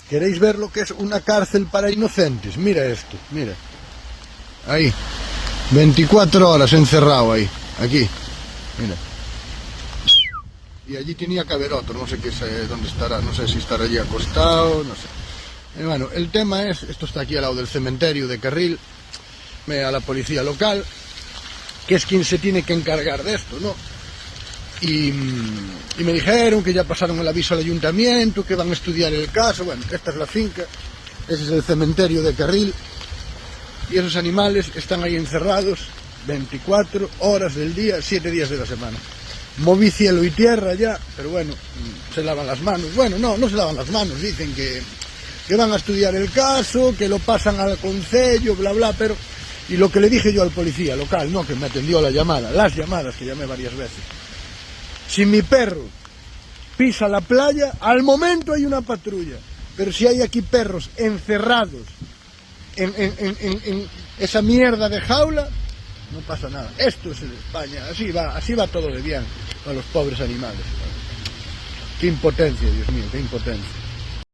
¿Queréis ver lo que es una cárcel para inocentes? Mira esto, mira. Ahí. 24 horas encerrado ahí. Aquí. Mira. Y allí tenía que haber otro, no sé qué sé dónde estará, no sé si estará allí acostado, no sé. Bueno, el tema es, esto está aquí al lado del cementerio de Carril, a la policía local, que es quien se tiene que encargar de esto, ¿no? Y me dijeron que ya pasaron el aviso al ayuntamiento, que van a estudiar el caso. Bueno, esta es la finca, ese es el cementerio de Carril, y esos animales están ahí encerrados 24 horas del día, 7 días de la semana. Moví cielo y tierra ya, pero bueno, se lavan las manos. Bueno, no se lavan las manos, dicen que van a estudiar el caso, que lo pasan al concello, bla bla, pero... Y lo que le dije yo al policía local, no, que me atendió las llamadas que llamé varias veces. Si mi perro pisa la playa, al momento hay una patrulla, pero si hay aquí perros encerrados en esa mierda de jaula, no pasa nada. Esto es en España, así va todo de bien para los pobres animales. Qué impotencia, Dios mío, qué impotencia.